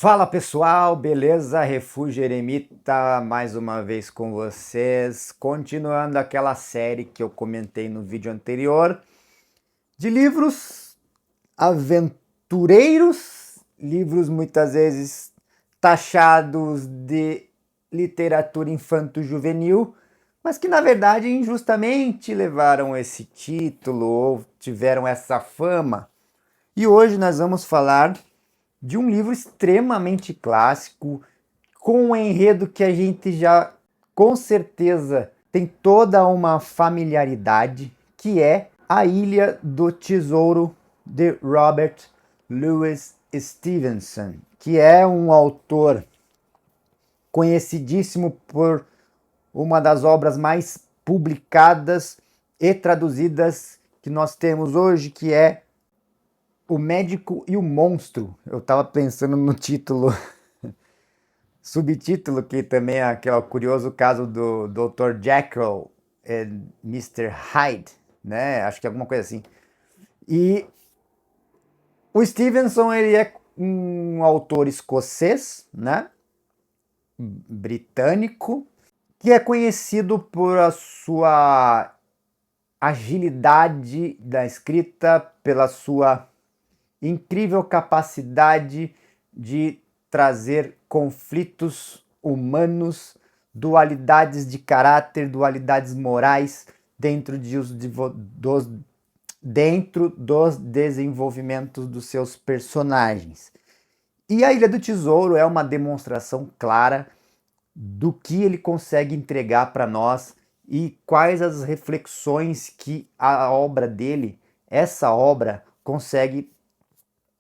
Fala pessoal, beleza? Refúgio Eremita, mais uma vez com vocês, continuando aquela série que eu comentei no vídeo anterior, de livros aventureiros, livros muitas vezes taxados de literatura infanto-juvenil, mas que na verdade injustamente levaram esse título ou tiveram essa fama. E hoje nós vamos falar de um livro extremamente clássico, com um enredo que a gente já com certeza tem toda uma familiaridade, que é A Ilha do Tesouro de Robert Louis Stevenson, que é um autor conhecidíssimo por uma das obras mais publicadas e traduzidas que nós temos hoje, que é O Médico e o Monstro. Eu estava pensando no título, subtítulo, que também é aquele curioso caso do Dr. Jekyll e Mr. Hyde, né? Acho que é alguma coisa assim. E o Stevenson, ele é um autor escocês, né? Britânico, que é conhecido por a sua agilidade da escrita, pela sua incrível capacidade de trazer conflitos humanos, dualidades de caráter, dualidades morais dentro dos desenvolvimentos dos seus personagens. E a Ilha do Tesouro é uma demonstração clara do que ele consegue entregar para nós e quais as reflexões que a obra dele, essa obra, consegue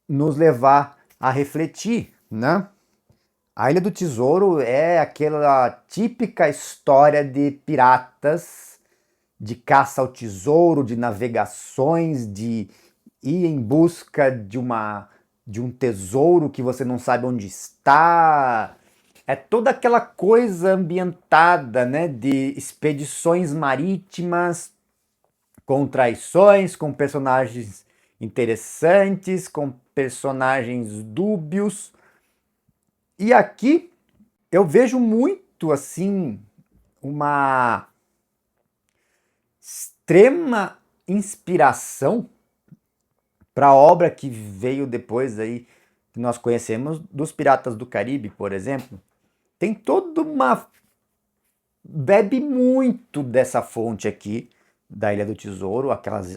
nos levar a refletir, né? A Ilha do Tesouro é aquela típica história de piratas, de caça ao tesouro, de navegações, de ir em busca de um tesouro que você não sabe onde está. É toda aquela coisa ambientada, né, de expedições marítimas, com traições, com personagens interessantes, com personagens dúbios. E aqui eu vejo muito assim uma extrema inspiração para a obra que veio depois aí, que nós conhecemos, dos Piratas do Caribe, por exemplo. Tem toda uma... bebe muito dessa fonte aqui da Ilha do Tesouro,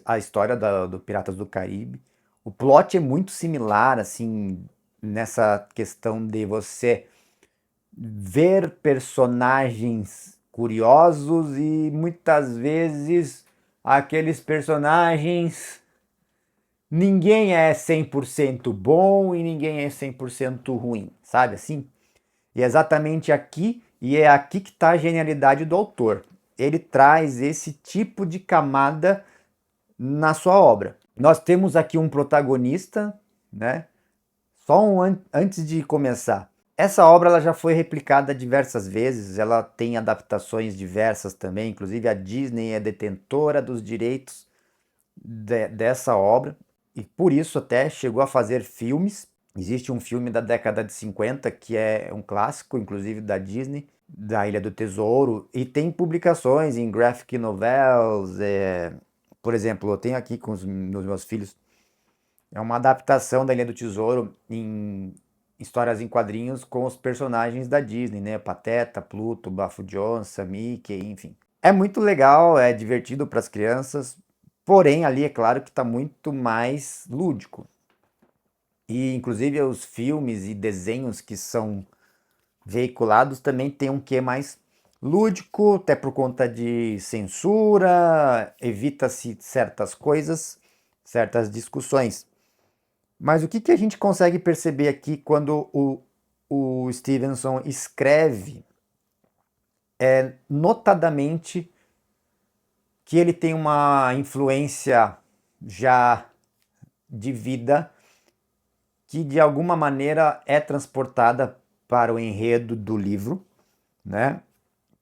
a história do Piratas do Caribe. O plot é muito similar, assim, nessa questão de você ver personagens curiosos e muitas vezes aqueles personagens, ninguém é 100% bom e ninguém é 100% ruim, sabe assim? E é exatamente aqui, e é aqui que está a genialidade do autor. Ele traz esse tipo de camada na sua obra. Nós temos aqui um protagonista, né? Só antes de começar. Essa obra ela já foi replicada diversas vezes, ela tem adaptações diversas também, inclusive a Disney é detentora dos direitos dessa obra, e por isso até chegou a fazer filmes. Existe um filme da década de 50 que é um clássico, inclusive da Disney, da Ilha do Tesouro, e tem publicações em graphic novels, por exemplo, eu tenho aqui com os meus filhos, é uma adaptação da Ilha do Tesouro em histórias em quadrinhos com os personagens da Disney, né? Pateta, Pluto, Bafo Johnson, Mickey, enfim. É muito legal, é divertido para as crianças, porém ali é claro que está muito mais lúdico. E inclusive os filmes e desenhos que são veiculados também tem um quê mais lúdico, até por conta de censura, evita-se certas coisas, certas discussões. Mas o que a gente consegue perceber aqui quando o Stevenson escreve é notadamente que ele tem uma influência já de vida que de alguma maneira é transportada para o enredo do livro, né?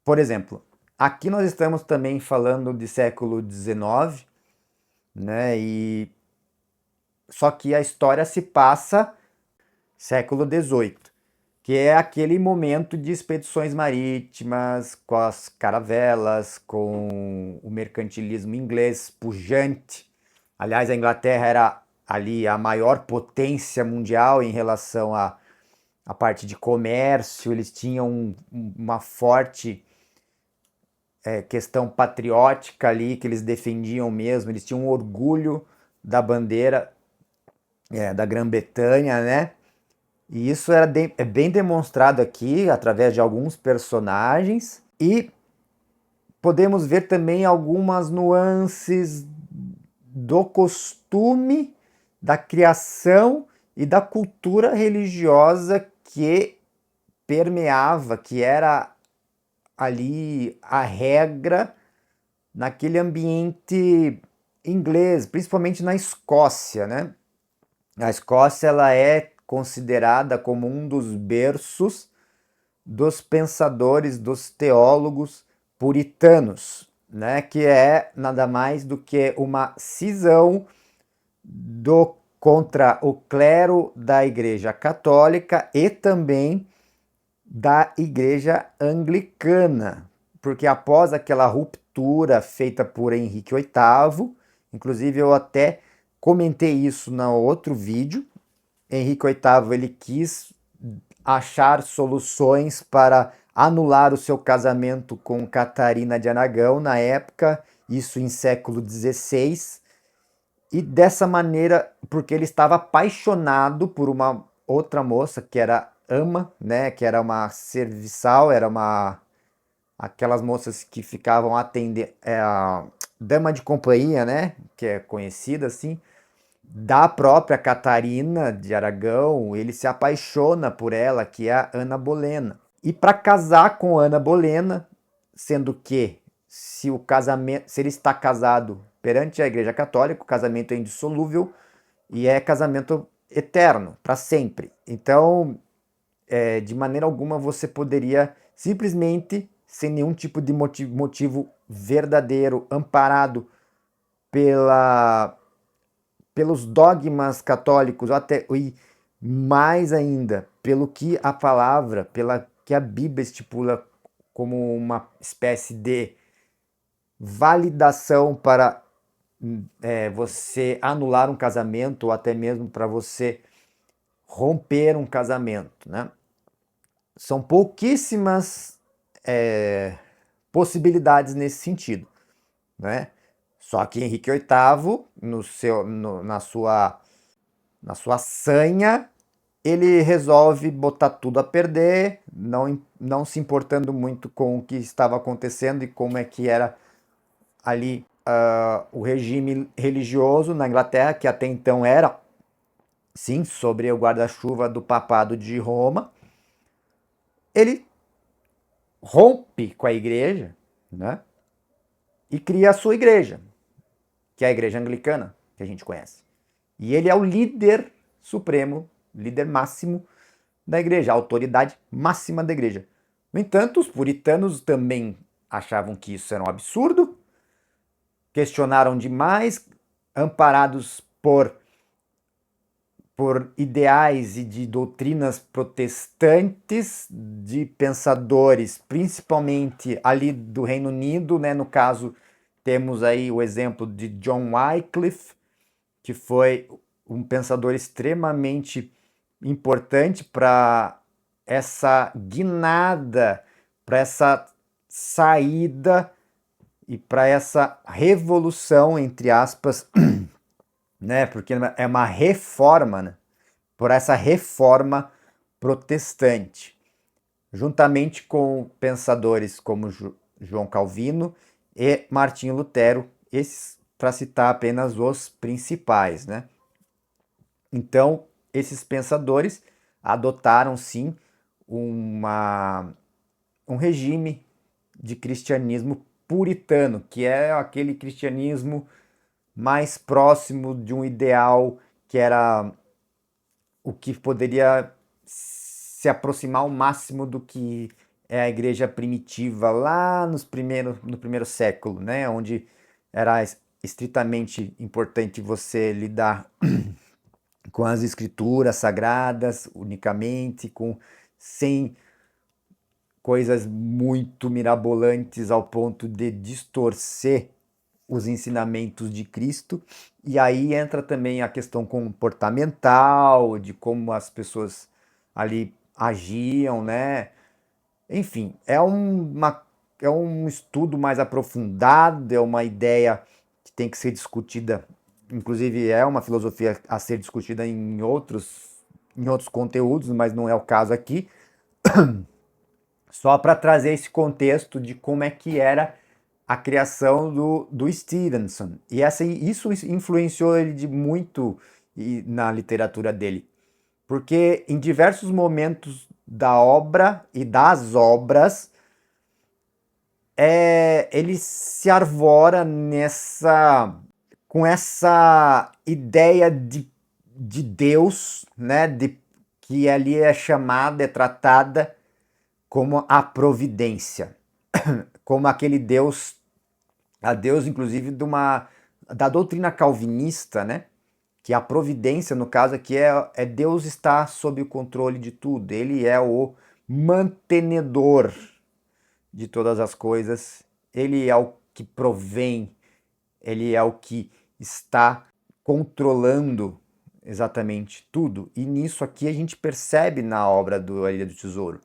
Por exemplo, aqui nós estamos também falando de século XIX, né? Só que a história se passa século XVIII. que é aquele momento de expedições marítimas, com as caravelas, com o mercantilismo inglês pujante. Aliás, a Inglaterra era ali a maior potência mundial em relação à parte de comércio, eles tinham uma forte questão patriótica ali, que eles defendiam mesmo, eles tinham um orgulho da bandeira da Grã-Bretanha, né? E isso é bem demonstrado aqui através de alguns personagens e podemos ver também algumas nuances do costume, da criação e da cultura religiosa que permeava, que era ali a regra naquele ambiente inglês, principalmente na Escócia, né? A Escócia ela é considerada como um dos berços dos pensadores, dos teólogos puritanos, né? Que é nada mais do que uma cisão contra o clero da Igreja Católica e também da Igreja Anglicana, porque após aquela ruptura feita por Henrique VIII, inclusive eu até comentei isso no outro vídeo, Henrique VIII ele quis achar soluções para anular o seu casamento com Catarina de Aragão na época, isso em século XVI, e dessa maneira, porque ele estava apaixonado por uma outra moça que era ama, né, que era uma serviçal, era uma aquelas moças que ficavam atendendo, a dama de companhia, né, que é conhecida assim, da própria Catarina de Aragão, ele se apaixona por ela, que é a Ana Bolena. E para casar com Ana Bolena, sendo que se ele está casado perante a Igreja Católica, o casamento é indissolúvel e é casamento eterno, para sempre. Então, de maneira alguma você poderia simplesmente, sem nenhum tipo de motivo verdadeiro, amparado pela pelos dogmas católicos, até e mais ainda, pelo que a palavra, pela que a Bíblia estipula como uma espécie de validação para você anular um casamento ou até mesmo para você romper um casamento, né? São pouquíssimas possibilidades nesse sentido, né? Só que Henrique VIII, na sua sanha, ele resolve botar tudo a perder, não se importando muito com o que estava acontecendo e como é que era ali o regime religioso na Inglaterra, que até então era, sim, sobre o guarda-chuva do papado de Roma. Ele rompe com a igreja, né? E cria a sua igreja, que é a igreja anglicana, que a gente conhece. E ele é o líder supremo, líder máximo da igreja, a autoridade máxima da igreja. No entanto, os puritanos também achavam que isso era um absurdo, questionaram demais, amparados por ideais e de doutrinas protestantes, de pensadores, principalmente ali do Reino Unido, né? No caso, temos aí o exemplo de John Wycliffe, que foi um pensador extremamente importante para essa guinada, para essa saída e para essa revolução, entre aspas, né? Porque é uma reforma, né? Por essa reforma protestante, juntamente com pensadores como João Calvino e Martinho Lutero, esses para citar apenas os principais, né? Então, esses pensadores adotaram sim um regime de cristianismo puritano, que é aquele cristianismo mais próximo de um ideal que era o que poderia se aproximar ao máximo do que é a igreja primitiva lá no primeiro século, né? Onde era estritamente importante você lidar com as escrituras sagradas unicamente, com sem coisas muito mirabolantes ao ponto de distorcer os ensinamentos de Cristo. E aí entra também a questão comportamental, de como as pessoas ali agiam, né? Enfim, é um estudo mais aprofundado, é uma ideia que tem que ser discutida, inclusive é uma filosofia a ser discutida em outros conteúdos, mas não é o caso aqui. Só para trazer esse contexto de como é que era a criação do Stevenson. E isso influenciou ele de muito na literatura dele. Porque em diversos momentos da obra e das obras, ele se arvora com essa ideia de Deus, né, que ali é chamada, é tratada como a providência, como aquele Deus, a Deus inclusive da doutrina calvinista, né, que a providência, no caso aqui, é Deus está sob o controle de tudo, ele é o mantenedor de todas as coisas, ele é o que provém, ele é o que está controlando exatamente tudo. E nisso aqui a gente percebe na obra do A Ilha do Tesouro.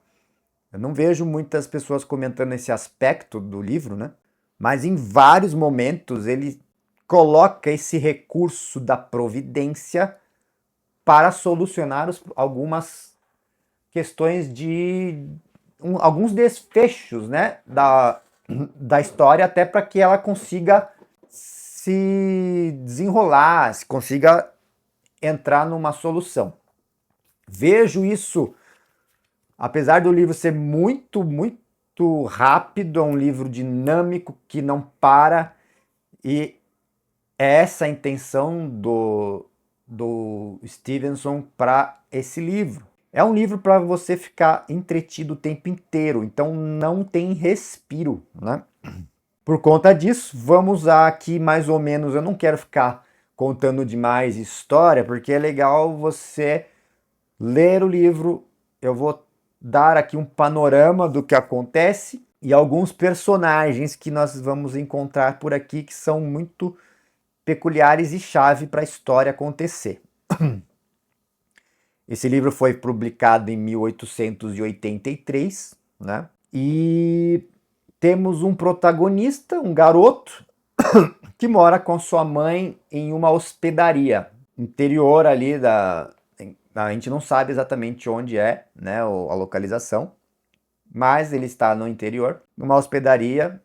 Eu não vejo muitas pessoas comentando esse aspecto do livro, né? Mas em vários momentos ele coloca esse recurso da providência para solucionar algumas questões alguns desfechos, né, da história, até para que ela consiga se desenrolar, se consiga entrar numa solução. Vejo isso, apesar do livro ser muito, muito rápido, é um livro dinâmico que não para, e é essa a intenção do Stevenson para esse livro. É um livro para você ficar entretido o tempo inteiro, então não tem respiro, né? Por conta disso, vamos aqui mais ou menos, eu não quero ficar contando demais história, porque é legal você ler o livro, eu vou dar aqui um panorama do que acontece e alguns personagens que nós vamos encontrar por aqui que são muito peculiares e chave para a história acontecer. Esse livro foi publicado em 1883, né? E temos um protagonista, um garoto, que mora com sua mãe em uma hospedaria interior ali a gente não sabe exatamente onde é, né, a localização, mas ele está no interior, numa hospedaria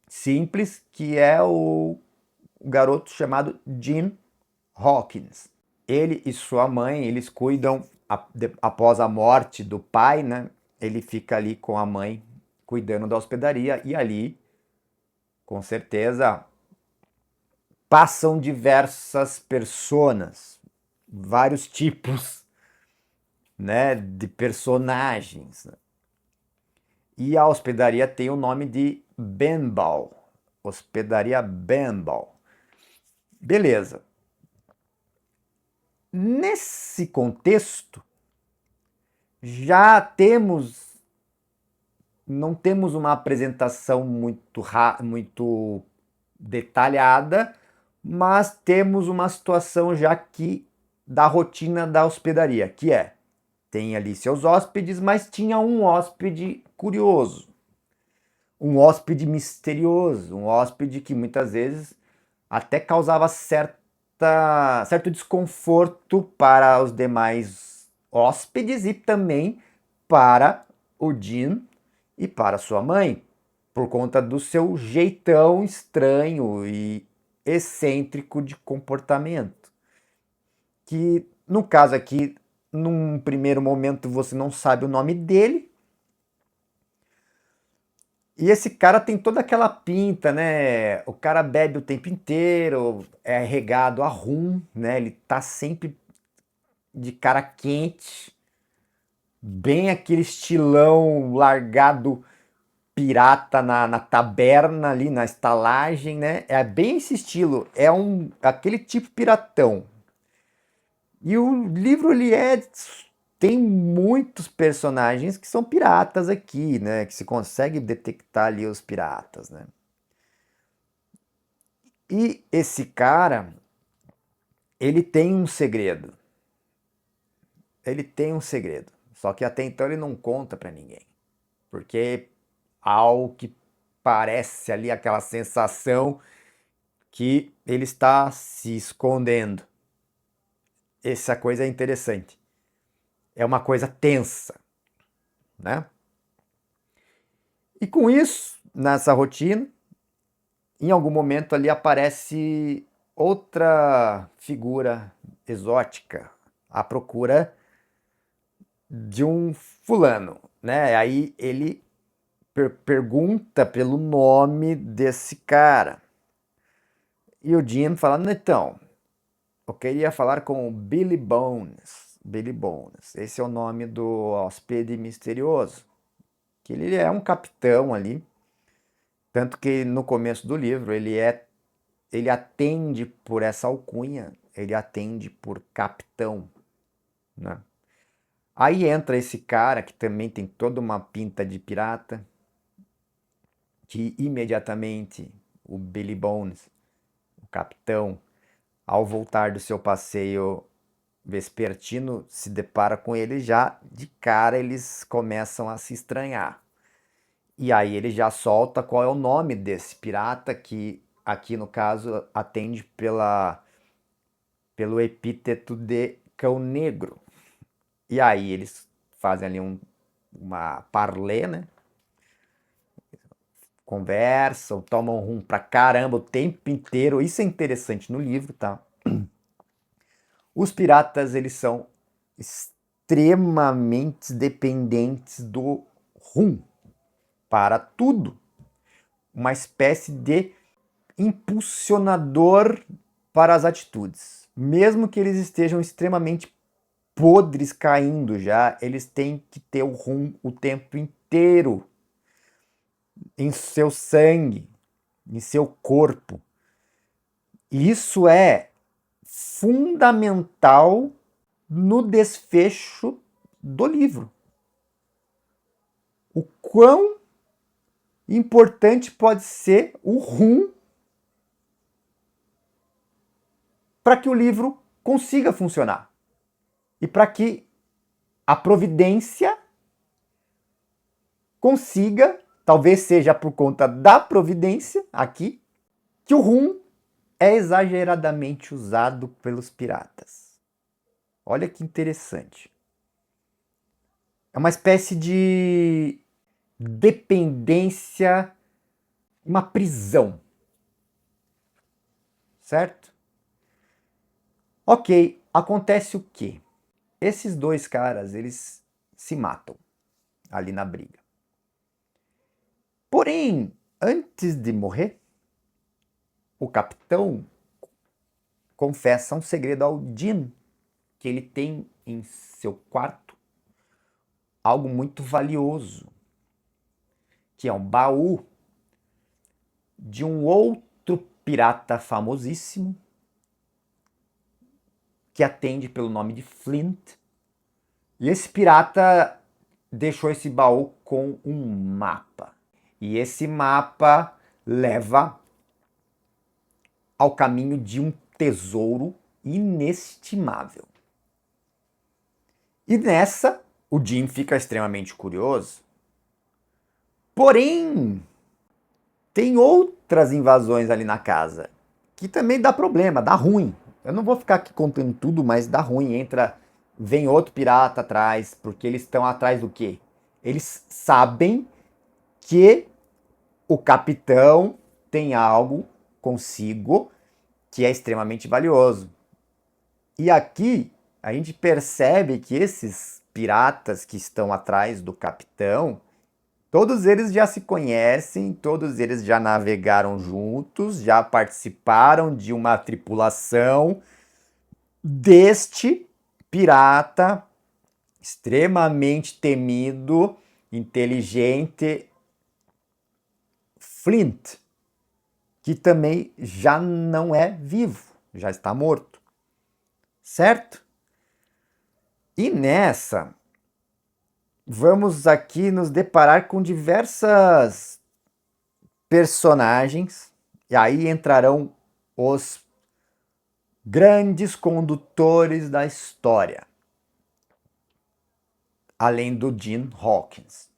simples, que é o garoto chamado Jim Hawkins. Ele e sua mãe, eles cuidam, após a morte do pai, né? Ele fica ali com a mãe cuidando da hospedaria e ali, com certeza, passam diversas personas, vários tipos, né, de personagens. E a hospedaria tem o nome de Benbow, Hospedaria Benbow. Beleza. Nesse contexto, não temos uma apresentação muito detalhada, mas temos uma situação já que da rotina da hospedaria, que tem ali seus hóspedes, mas tinha um hóspede curioso, um hóspede misterioso, um hóspede que muitas vezes até causava certo desconforto para os demais hóspedes e também para o Jim e para sua mãe, por conta do seu jeitão estranho e excêntrico de comportamento. Que, no caso aqui, num primeiro momento você não sabe o nome dele, e esse cara tem toda aquela pinta, né? O cara bebe o tempo inteiro, é regado a rum, né? Ele tá sempre de cara quente, bem aquele estilão largado pirata na taberna ali, na estalagem, né? É bem esse estilo, aquele tipo piratão. E o livro ele é tem muitos personagens que são piratas aqui, né? Que se consegue detectar ali os piratas, né? E esse cara, ele tem um segredo. Ele tem um segredo. Só que até então ele não conta pra ninguém. Porque há algo que parece ali aquela sensação que ele está se escondendo. Essa coisa é interessante. É uma coisa tensa, né? E com isso, nessa rotina, em algum momento ali aparece outra figura exótica à procura de um fulano, né? Aí ele pergunta pelo nome desse cara. E o Jim fala, então, eu queria falar com o Billy Bones. Billy Bones. Esse é o nome do hóspede misterioso. Que ele é um capitão ali. Tanto que no começo do livro ele atende por essa alcunha, ele atende por capitão, né? Aí entra esse cara que também tem toda uma pinta de pirata, que imediatamente o Billy Bones, o capitão, ao voltar do seu passeio vespertino, se depara com ele, já de cara eles começam a se estranhar. E aí ele já solta qual é o nome desse pirata que aqui no caso atende pelo epíteto de cão negro. E aí eles fazem ali uma parlê, né? Conversam, tomam rum pra caramba o tempo inteiro. Isso é interessante no livro, tá? Os piratas, eles são extremamente dependentes do rum para tudo. Uma espécie de impulsionador para as atitudes. Mesmo que eles estejam extremamente podres caindo já, eles têm que ter o rum o tempo inteiro em seu sangue, em seu corpo. E isso é fundamental no desfecho do livro. O quão importante pode ser o rum para que o livro consiga funcionar e para que a providência consiga, talvez seja por conta da providência aqui, que o rum é exageradamente usado pelos piratas. Olha que interessante. É uma espécie de dependência, uma prisão. Certo? Ok, acontece o quê? Esses dois caras, eles se matam ali na briga. Porém, antes de morrer, o capitão confessa um segredo ao Jim, que ele tem em seu quarto algo muito valioso, que é um baú de um outro pirata famosíssimo, que atende pelo nome de Flint. E esse pirata deixou esse baú com um mapa. E esse mapa leva ao caminho de um tesouro inestimável. E nessa, o Jim fica extremamente curioso. Porém, tem outras invasões ali na casa, que também dá problema, dá ruim. Eu não vou ficar aqui contando tudo, mas dá ruim. Vem outro pirata atrás, porque eles estão atrás do quê? Eles sabem que o capitão tem algo consigo que é extremamente valioso. E aqui a gente percebe que esses piratas que estão atrás do capitão, todos eles já se conhecem, todos eles já navegaram juntos, já participaram de uma tripulação deste pirata extremamente temido, inteligente, Flint, que também já não é vivo, já está morto. Certo? E nessa, vamos aqui nos deparar com diversas personagens, e aí entrarão os grandes condutores da história, além do Jim Hawkins,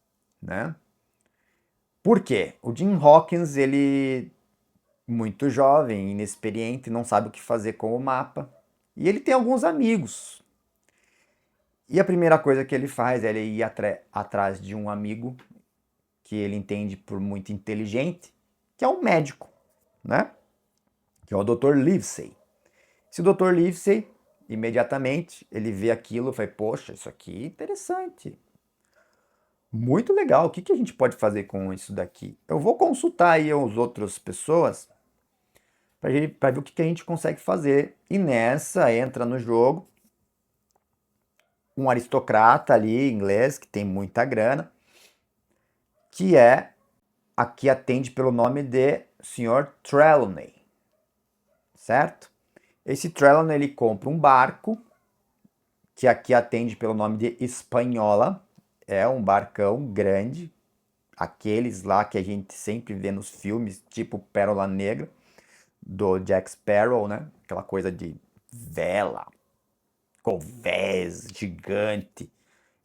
né? Por quê? O Jim Hawkins, ele muito jovem, inexperiente, não sabe o que fazer com o mapa, e ele tem alguns amigos. E a primeira coisa que ele faz é ele ir atrás de um amigo que ele entende por muito inteligente, que é um médico, né? Que é o Dr. Livesey. Se o Dr. Livesey, imediatamente, ele vê aquilo e fala, poxa, isso aqui é interessante. Muito legal, o que a gente pode fazer com isso daqui? Eu vou consultar aí as outras pessoas para ver o que a gente consegue fazer. E nessa entra no jogo um aristocrata ali, inglês, que tem muita grana, que aqui atende pelo nome de Sr. Trelawney, certo? Esse Trelawney, ele compra um barco, que aqui atende pelo nome de Espanhola, é um barcão grande, aqueles lá que a gente sempre vê nos filmes, tipo Pérola Negra, do Jack Sparrow, né? Aquela coisa de vela, convés, gigante.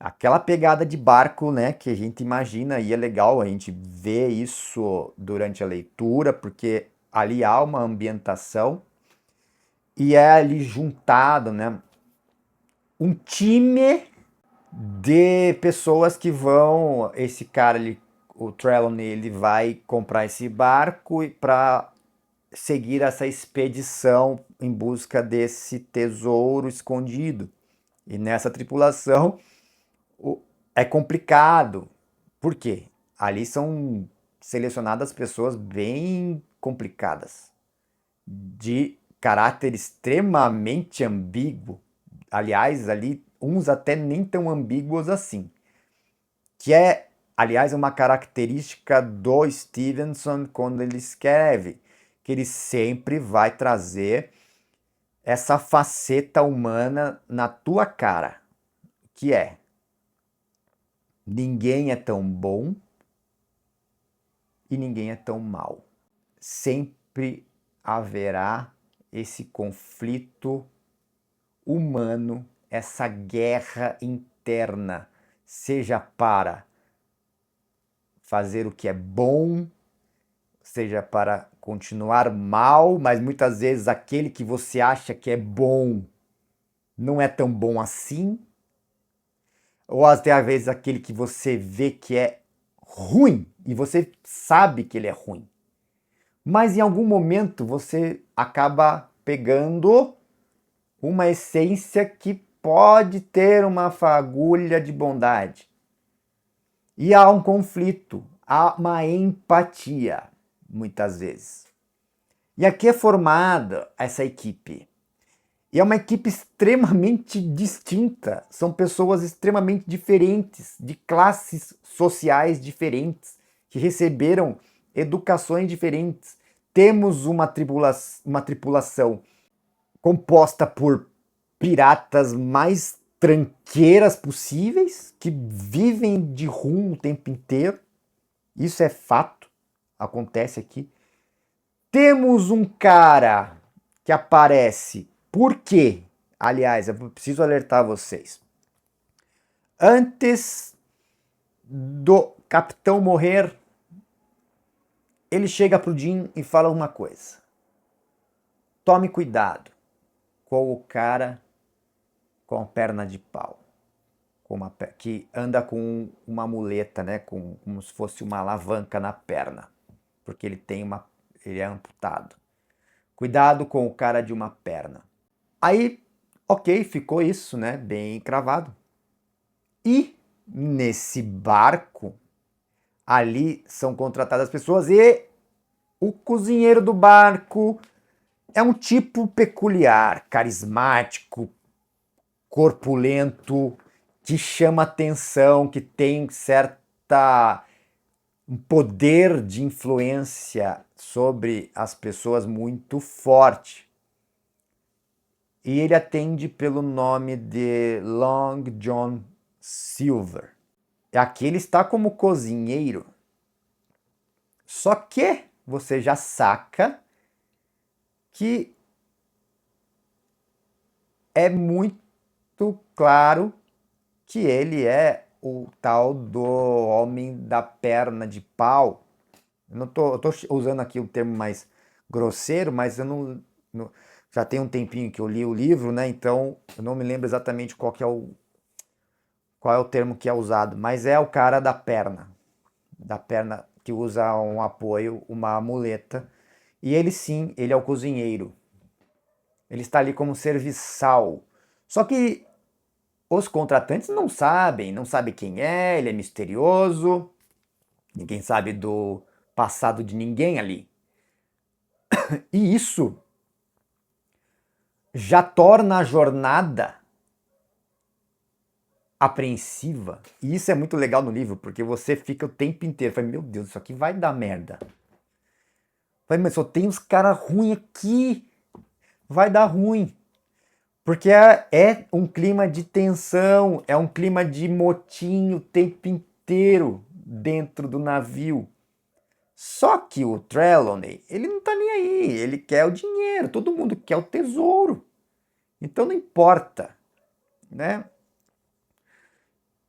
Aquela pegada de barco, né, que a gente imagina, e é legal a gente ver isso durante a leitura, porque ali há uma ambientação e é ali juntado, né, um time de pessoas que vão, esse cara ali, o Trelawney, ele vai comprar esse barco para seguir essa expedição em busca desse tesouro escondido. E nessa tripulação é complicado. Por quê? Ali são selecionadas pessoas bem complicadas, de caráter extremamente ambíguo. Aliás, ali uns até nem tão ambíguos assim. Que é, aliás, uma característica do Stevenson quando ele escreve, que ele sempre vai trazer essa faceta humana na tua cara, que é ninguém é tão bom e ninguém é tão mal. Sempre haverá esse conflito humano, essa guerra interna, seja para fazer o que é bom, seja para continuar mal, mas muitas vezes aquele que você acha que é bom não é tão bom assim, ou até às vezes aquele que você vê que é ruim e você sabe que ele é ruim. Mas em algum momento você acaba pegando uma essência que pode ter uma fagulha de bondade. E há um conflito, há uma empatia, muitas vezes. E aqui é formada essa equipe. E é uma equipe extremamente distinta. São pessoas extremamente diferentes, de classes sociais diferentes, que receberam educações diferentes. Temos uma tripulação composta por piratas mais tranqueiras possíveis, que vivem de rum o tempo inteiro. Isso é fato, acontece aqui. Temos um cara que aparece. Por quê? Aliás, eu preciso alertar vocês. Antes do capitão morrer, ele chega pro Jim e fala uma coisa. Tome cuidado com o cara com a perna de pau. Que anda com uma muleta, né? Como se fosse uma alavanca na perna. Porque ele é amputado. Cuidado com o cara de uma perna. Aí, ok, ficou isso, né? Bem cravado. E nesse barco, ali são contratadas pessoas e o cozinheiro do barco é um tipo peculiar, carismático, corpulento, que chama atenção, que tem um poder de influência sobre as pessoas muito forte. e ele atende pelo nome de Long John Silver. Aqui ele está como cozinheiro. Só que você já saca que é muito claro que ele é o tal do homem da perna de pau. Eu tô usando aqui o termo mais grosseiro, mas eu já tem um tempinho que eu li o livro, né? Então eu não me lembro exatamente qual é o termo que é usado, mas é o cara da perna que usa um apoio, uma muleta. E ele sim, ele é o cozinheiro. Ele está ali como serviçal. Só que os contratantes não sabem quem é, ele é misterioso, ninguém sabe do passado de ninguém ali. E isso já torna a jornada apreensiva. E isso é muito legal no livro, porque você fica o tempo inteiro, fala, meu Deus, isso aqui vai dar merda. Mas só tem uns caras ruins aqui, vai dar ruim. Porque é um clima de tensão, é um clima de motim o tempo inteiro dentro do navio. Só que o Trelawney, ele não tá nem aí, ele quer o dinheiro, todo mundo quer o tesouro. Então não importa, né?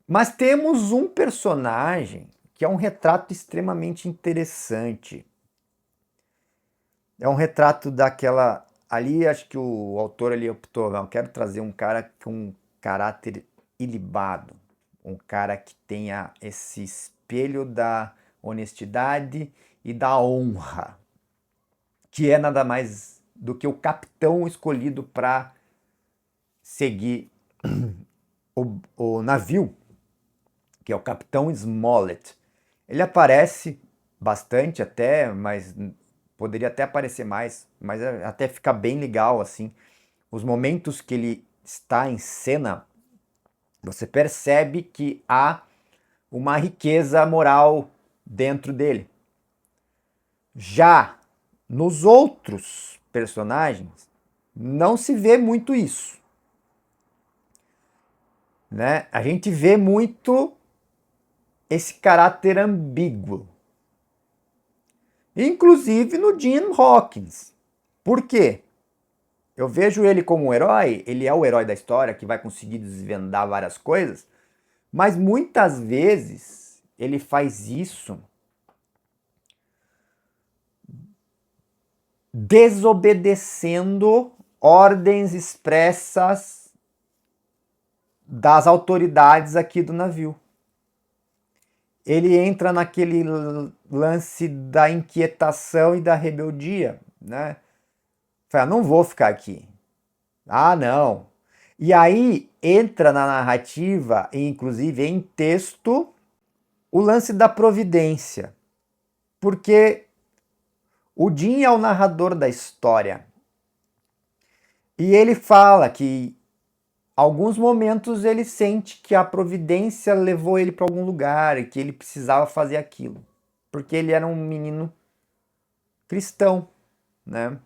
Mas temos um personagem que é um retrato extremamente interessante. É um retrato daquela... Ali acho que o autor ali optou, não, quero trazer um cara com um caráter ilibado, um cara que tenha esse espelho da honestidade e da honra, que é nada mais do que o capitão escolhido para seguir o navio, que é o Capitão Smollett. Ele aparece bastante até, mas poderia até aparecer mais, mas até fica bem legal assim. Os momentos que ele está em cena, você percebe que há uma riqueza moral dentro dele. Já nos outros personagens, não se vê muito isso, né? A gente vê muito esse caráter ambíguo. Inclusive no Jim Hawkins. Por quê? Eu vejo ele como um herói, ele é o herói da história que vai conseguir desvendar várias coisas, mas muitas vezes ele faz isso desobedecendo ordens expressas das autoridades aqui do navio. Ele entra naquele lance da inquietação e da rebeldia, né? Fala, não vou ficar aqui. Ah, não. E aí entra na narrativa, inclusive em texto, o lance da providência. Porque o Jim é o narrador da história. E ele fala que alguns momentos ele sente que a providência levou ele para algum lugar e que ele precisava fazer aquilo. Porque ele era um menino cristão, né?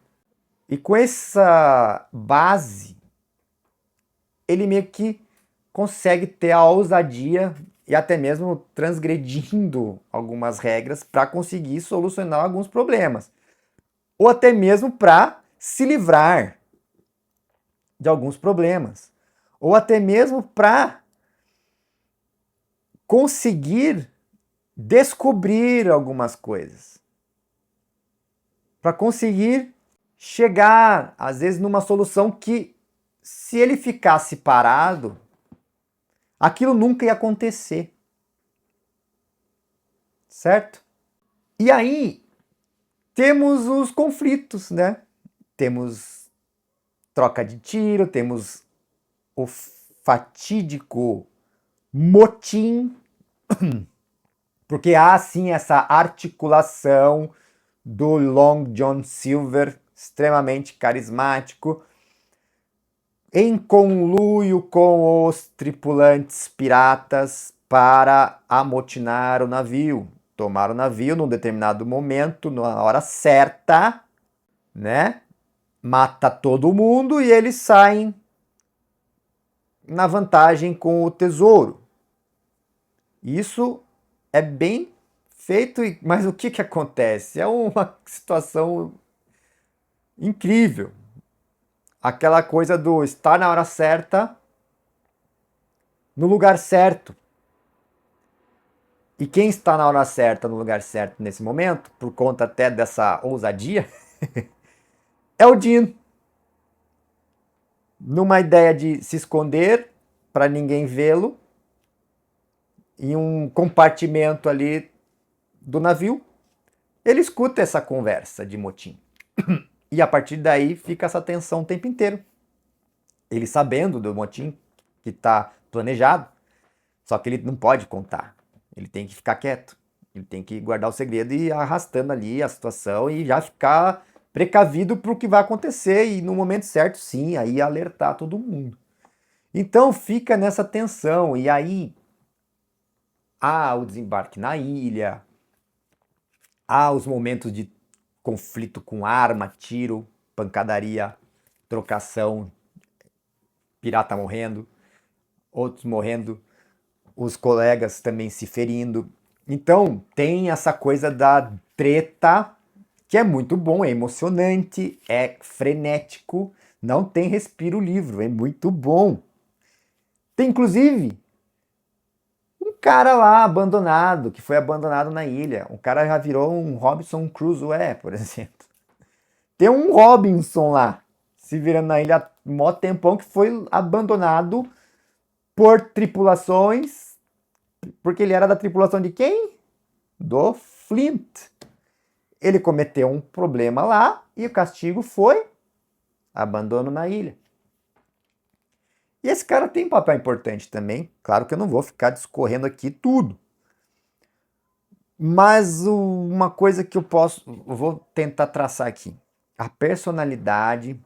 E com essa base, ele meio que consegue ter a ousadia e até mesmo transgredindo algumas regras para conseguir solucionar alguns problemas. Ou até mesmo para se livrar de alguns problemas. Ou até mesmo para conseguir descobrir algumas coisas. Para conseguir chegar, às vezes, numa solução que, se ele ficasse parado, aquilo nunca ia acontecer. Certo? E aí, temos os conflitos, né? Temos troca de tiro, temos o fatídico motim, porque há sim essa articulação do Long John Silver, extremamente carismático, em conluio com os tripulantes piratas para amotinar o navio, tomar o navio num determinado momento, na hora certa, né? mata todo mundo e eles saem na vantagem com o tesouro. Isso é bem feito, mas o que acontece? É uma situação incrível. Aquela coisa do estar na hora certa, no lugar certo. E quem está na hora certa, no lugar certo nesse momento, por conta até dessa ousadia, é o Dean. Numa ideia de se esconder para ninguém vê-lo, em um compartimento ali do navio, ele escuta essa conversa de motim. E a partir daí fica essa tensão o tempo inteiro. Ele sabendo do motim que está planejado, só que ele não pode contar. Ele tem que ficar quieto. Ele tem que guardar o segredo e ir arrastando ali a situação e já ficar precavido para o que vai acontecer e no momento certo, sim, aí alertar todo mundo. Então fica nessa tensão e aí há o desembarque na ilha, há os momentos de conflito com arma, tiro, pancadaria, trocação, pirata morrendo, outros morrendo, os colegas também se ferindo. Então tem essa coisa da treta que é muito bom, é emocionante, é frenético, não tem respiro o livro, é muito bom. Tem inclusive um cara lá abandonado, que foi abandonado na ilha. O cara já virou um Robinson Crusoe, por exemplo. Tem um Robinson lá, se virando na ilha há mó tempão, que foi abandonado por tripulações, porque ele era da tripulação de quem? Do Flint. Ele cometeu um problema lá e o castigo foi abandono na ilha. E esse cara tem um papel importante também. Claro que eu não vou ficar discorrendo aqui tudo. Mas uma coisa que eu vou tentar traçar aqui. A personalidade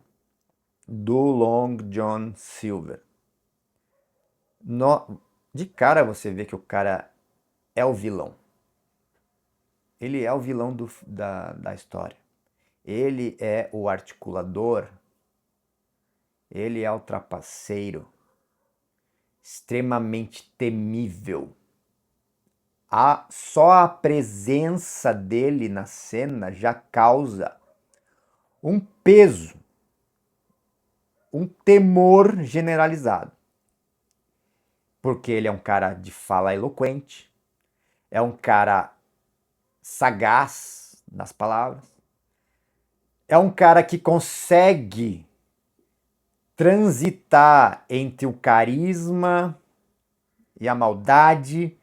do Long John Silver. De cara você vê que o cara é o vilão. Ele é o vilão da história. Ele é o articulador. Ele é o trapaceiro. Extremamente temível. Só a presença dele na cena já causa um peso, um temor generalizado. Porque ele é um cara de fala eloquente, é um cara sagaz nas palavras, é um cara que consegue transitar entre o carisma e a maldade,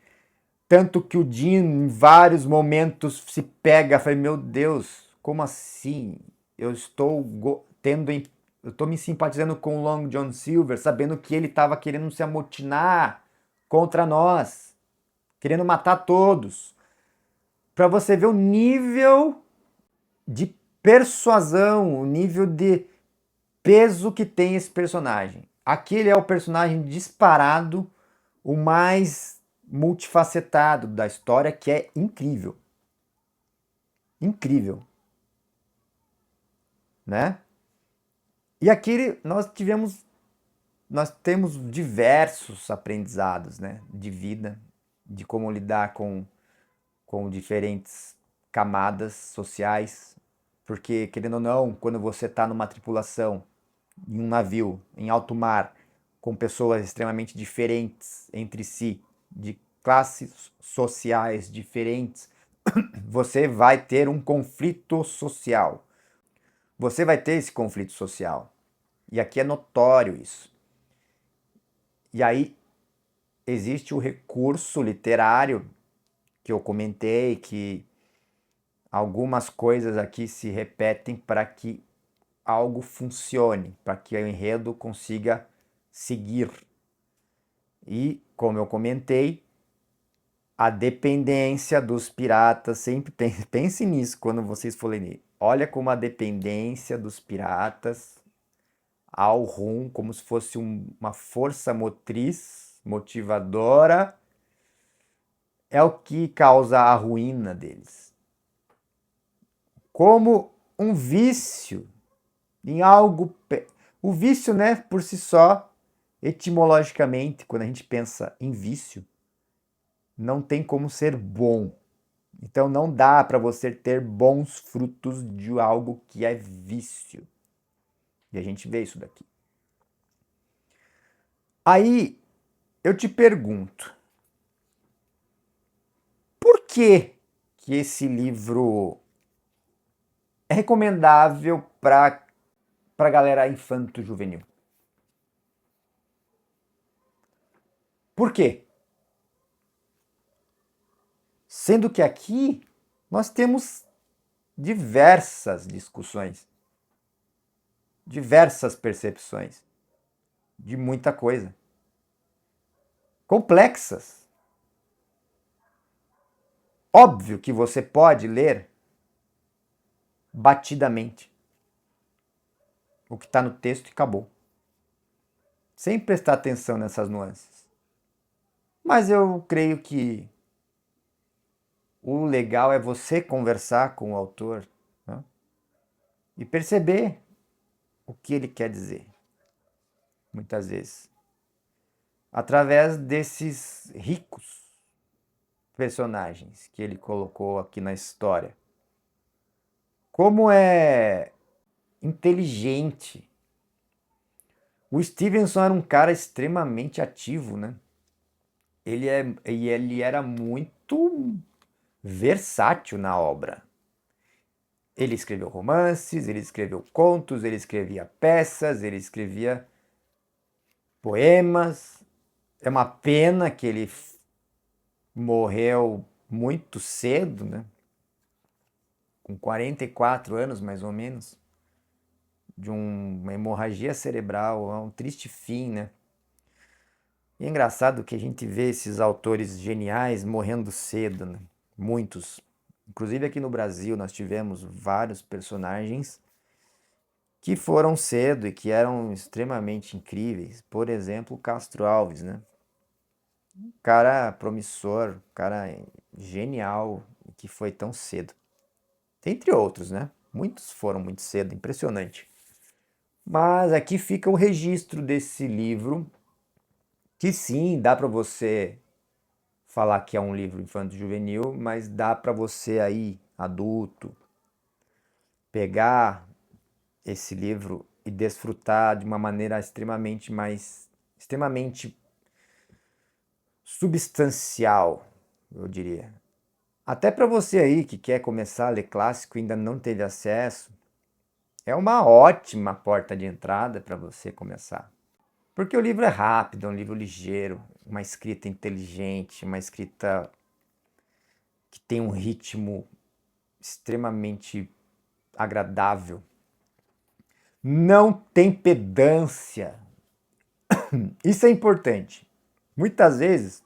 tanto que o Dean em vários momentos se pega e fala, meu Deus, como assim? Eu estou me simpatizando com o Long John Silver, sabendo que ele estava querendo se amotinar contra nós, querendo matar todos. Para você ver o nível de persuasão, o nível de peso que tem esse personagem. Aquele é o personagem disparado, o mais multifacetado da história, que é incrível. Incrível. Né? E aqui nós temos diversos aprendizados, né, de vida, de como lidar com diferentes camadas sociais, porque, querendo ou não, quando você está numa tripulação, em um navio, em alto mar, com pessoas extremamente diferentes entre si, de classes sociais diferentes, você vai ter um conflito social. Você vai ter esse conflito social. E aqui é notório isso. E aí existe o recurso literário que eu comentei, que algumas coisas aqui se repetem para que algo funcione, para que o enredo consiga seguir. E, como eu comentei, a dependência dos piratas, sempre pense nisso quando vocês forem ler. Olha como a dependência dos piratas ao rum, como se fosse uma força motriz, motivadora, é o que causa a ruína deles. Como um vício em algo. O vício, né, por si só, etimologicamente, quando a gente pensa em vício, não tem como ser bom. Então não dá para você ter bons frutos de algo que é vício. E a gente vê isso daqui. Aí eu te pergunto, por que esse livro é recomendável para galera infanto-juvenil? Por quê? Sendo que aqui nós temos diversas discussões, diversas percepções de muita coisa, complexas. Óbvio que você pode ler batidamente o que está no texto e acabou, sem prestar atenção nessas nuances. Mas eu creio que o legal é você conversar com o autor, né, e perceber o que ele quer dizer, muitas vezes, através desses ricos personagens que ele colocou aqui na história. Como é inteligente. O Stevenson era um cara extremamente ativo, né? Ele era muito versátil na obra. Ele escreveu romances, ele escreveu contos, ele escrevia peças, ele escrevia poemas. É uma pena que ele morreu muito cedo, né? Com 44 anos, mais ou menos, de uma hemorragia cerebral. É um triste fim, né? E é engraçado que a gente vê esses autores geniais morrendo cedo, né? Muitos. Inclusive aqui no Brasil nós tivemos vários personagens que foram cedo e que eram extremamente incríveis. Por exemplo, Castro Alves, né? Cara promissor, cara genial, que foi tão cedo. Entre outros, né? Muitos foram muito cedo, impressionante. Mas aqui fica o registro desse livro, que sim, dá para você falar que é um livro infanto-juvenil, mas dá para você aí, adulto, pegar esse livro e desfrutar de uma maneira extremamente substancial, eu diria. Até para você aí que quer começar a ler clássico e ainda não teve acesso, é uma ótima porta de entrada para você começar. Porque o livro é rápido, é um livro ligeiro, uma escrita inteligente, uma escrita que tem um ritmo extremamente agradável. Não tem pedância. Isso é importante. Muitas vezes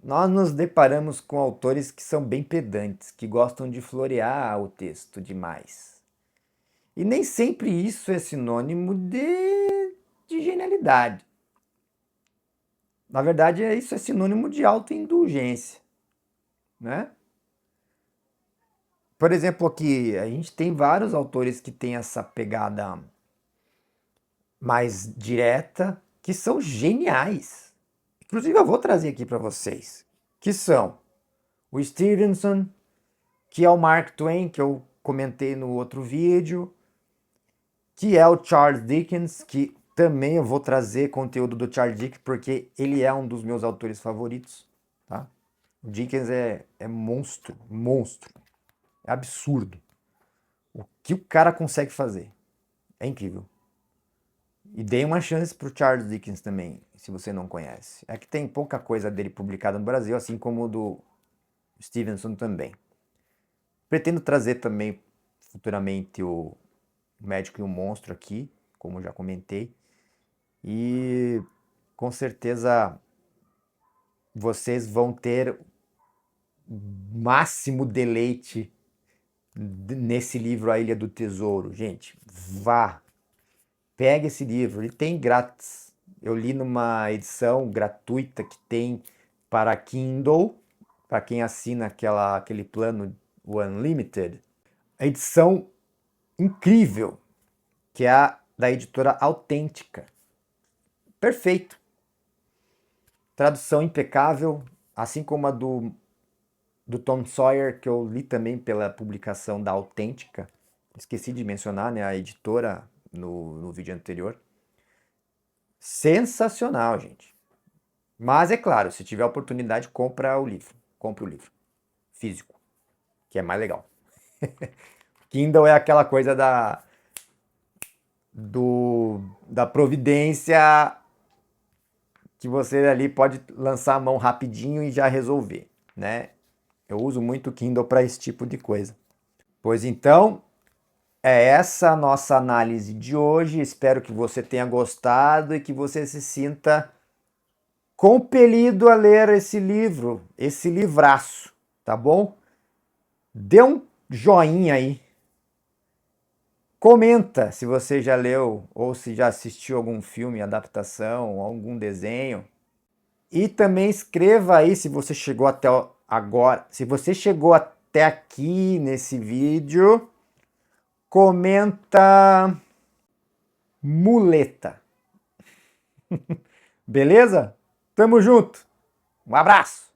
nós nos deparamos com autores que são bem pedantes, que gostam de florear o texto demais. E nem sempre isso é sinônimo de genialidade. Na verdade, isso é sinônimo de autoindulgência, né? Por exemplo, aqui a gente tem vários autores que têm essa pegada mais direta, que são geniais. Inclusive eu vou trazer aqui para vocês, que são o Stevenson, que é o Mark Twain, que eu comentei no outro vídeo, que é o Charles Dickens, que também eu vou trazer conteúdo do Charles Dickens, porque ele é um dos meus autores favoritos, tá? O Dickens é monstro, monstro. É absurdo. O que o cara consegue fazer. É incrível. E dê uma chance pro Charles Dickens também, se você não conhece. É que tem pouca coisa dele publicada no Brasil, assim como o do Stevenson também. Pretendo trazer também futuramente o Médico e o Monstro aqui, como já comentei. E com certeza vocês vão ter máximo deleite nesse livro A Ilha do Tesouro. Gente, vá, pega esse livro, ele tem grátis. Eu li numa edição gratuita que tem para Kindle, para quem assina aquele plano, o Unlimited. A edição incrível, que é a da editora Autêntica. Perfeito. Tradução impecável, assim como a do Tom Sawyer, que eu li também pela publicação da Autêntica. Esqueci de mencionar, né, a editora no vídeo anterior. Sensacional, gente. Mas é claro, se tiver oportunidade, compre o livro físico, que é mais legal. Kindle é aquela coisa da providência que você ali pode lançar a mão rapidinho e já resolver, né? Eu uso muito o Kindle para esse tipo de coisa. Pois então, é essa a nossa análise de hoje. Espero que você tenha gostado e que você se sinta compelido a ler esse livro, esse livraço, tá bom? Dê um joinha aí. Comenta se você já leu ou se já assistiu algum filme, adaptação, algum desenho. E também escreva aí se você chegou até agora, se você chegou até aqui nesse vídeo, comenta muleta. Beleza? Tamo junto. Um abraço.